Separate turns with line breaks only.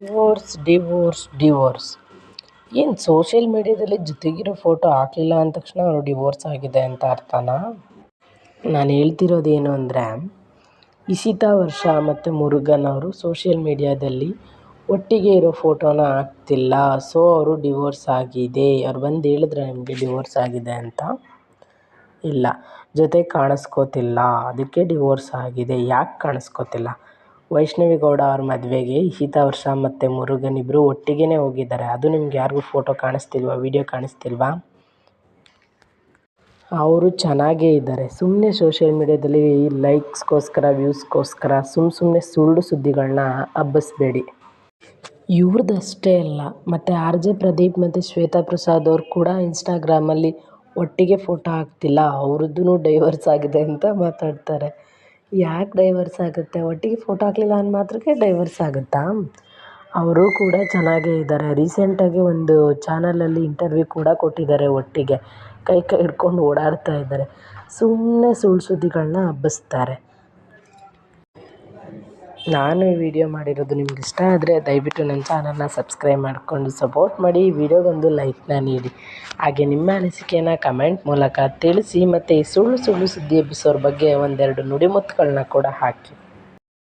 Divorce ಏನು social ಮೀಡ್ಯಾದಲ್ಲಿ ಜೊತೆಗಿರೋ photo ಹಾಕಲಿಲ್ಲ ಅಂದ ತಕ್ಷಣ ಅವರು ಡಿವೋರ್ಸ್ ಆಗಿದೆ ಅಂತ ಅರ್ಥನಾ? ನಾನು ಹೇಳ್ತಿರೋದೇನು ಅಂದರೆ, ಇಶಿತಾ ವರ್ಷ ಮತ್ತು ಮುರುಗನ್ ಅವರು ಸೋಷಿಯಲ್ ಮೀಡ್ಯಾದಲ್ಲಿ ಒಟ್ಟಿಗೆ ಇರೋ ಫೋಟೋನ ಹಾಕ್ತಿಲ್ಲ, ಸೊ ಅವರು ಡಿವೋರ್ಸ್ ಆಗಿದೆ. ಅವ್ರು ಬಂದು ಹೇಳಿದ್ರೆ ನಿಮಗೆ ಡಿವೋರ್ಸ್ ಆಗಿದೆ ಅಂತ? ಇಲ್ಲ, ಜೊತೆ ಕಾಣಿಸ್ಕೋತಿಲ್ಲ, ಅದಕ್ಕೆ ಡಿವೋರ್ಸ್ ಆಗಿದೆ. ಯಾಕೆ ಕಾಣಿಸ್ಕೋತಿಲ್ಲ? ವೈಷ್ಣವಿ ಗೌಡ ಅವ್ರ ಮದುವೆಗೆ ಇಶಿತಾ ವರ್ಷ ಮತ್ತು ಮುರುಗನ್ ಇಬ್ಬರು ಒಟ್ಟಿಗೆ ಹೋಗಿದ್ದಾರೆ. ಅದು ನಿಮ್ಗೆ ಯಾರಿಗೂ ಫೋಟೋ ಕಾಣಿಸ್ತಿಲ್ವಾ, ವಿಡಿಯೋ ಕಾಣಿಸ್ತಿಲ್ವಾ? ಅವರು ಚೆನ್ನಾಗೇ ಇದ್ದಾರೆ. ಸುಮ್ಮನೆ ಸೋಷಿಯಲ್ ಮೀಡ್ಯಾದಲ್ಲಿ ಲೈಕ್ಸ್ಗೋಸ್ಕರ, ವ್ಯೂಸ್ಗೋಸ್ಕರ ಸುಮ್ಮನೆ ಸುಳ್ಳು ಸುದ್ದಿಗಳನ್ನ ಹಬ್ಬಿಸ್ಬೇಡಿ. ಇವ್ರದ್ದಷ್ಟೇ ಅಲ್ಲ, ಮತ್ತು ಆರ್ ಜೆ ಪ್ರದೀಪ್ ಮತ್ತು ಶ್ವೇತಾ ಪ್ರಸಾದ್ ಅವ್ರು ಕೂಡ ಇನ್ಸ್ಟಾಗ್ರಾಮಲ್ಲಿ ಒಟ್ಟಿಗೆ ಫೋಟೋ ಹಾಕ್ತಿಲ್ಲ, ಅವ್ರದ್ದೂ ಡೈವರ್ಸ್ ಆಗಿದೆ ಅಂತ ಮಾತಾಡ್ತಾರೆ. ಯಾಕೆ ಡೈವರ್ಸ್ ಆಗುತ್ತೆ? ಒಟ್ಟಿಗೆ ಫೋಟೋ ಹಾಕಲಿಲ್ಲ ಅಂದ ಮಾತ್ರಕ್ಕೆ ಡೈವರ್ಸ್ ಆಗುತ್ತಾ? ಅವರು ಕೂಡ ಚೆನ್ನಾಗೇ ಇದ್ದಾರೆ. ರೀಸೆಂಟಾಗಿ ಒಂದು ಚಾನಲಲ್ಲಿ ಇಂಟರ್ವ್ಯೂ ಕೂಡ ಕೊಟ್ಟಿದ್ದಾರೆ. ಒಟ್ಟಿಗೆ ಕೈ ಹಿಡ್ಕೊಂಡು ಓಡಾಡ್ತಾ ಇದ್ದಾರೆ. ಸುಮ್ಮನೆ ಸುಳ್ಳು ಸುದ್ದಿಗಳನ್ನ ಹಬ್ಬಿಸ್ತಾರೆ. ನಾನು ಈ ವಿಡಿಯೋ ಮಾಡಿರೋದು ನಿಮ್ಗೆ ಇಷ್ಟ ಆದರೆ ದಯವಿಟ್ಟು ನನ್ನ ಚಾನಲ್ನ ಸಬ್ಸ್ಕ್ರೈಬ್ ಮಾಡಿಕೊಂಡು ಸಪೋರ್ಟ್ ಮಾಡಿ. ಈ ವಿಡಿಯೋಗೊಂದು ಲೈಕ್ನ ನೀಡಿ. ಹಾಗೆ ನಿಮ್ಮ ಅನಿಸಿಕೆಯನ್ನು ಕಮೆಂಟ್ ಮೂಲಕ ತಿಳಿಸಿ. ಮತ್ತು ಈ ಸುಳ್ಳು ಸುದ್ದಿ ಎಬ್ಬಿಸೋರ ಬಗ್ಗೆ ಒಂದೆರಡು ನುಡಿಮುತ್ತುಗಳನ್ನ ಕೂಡ ಹಾಕಿ.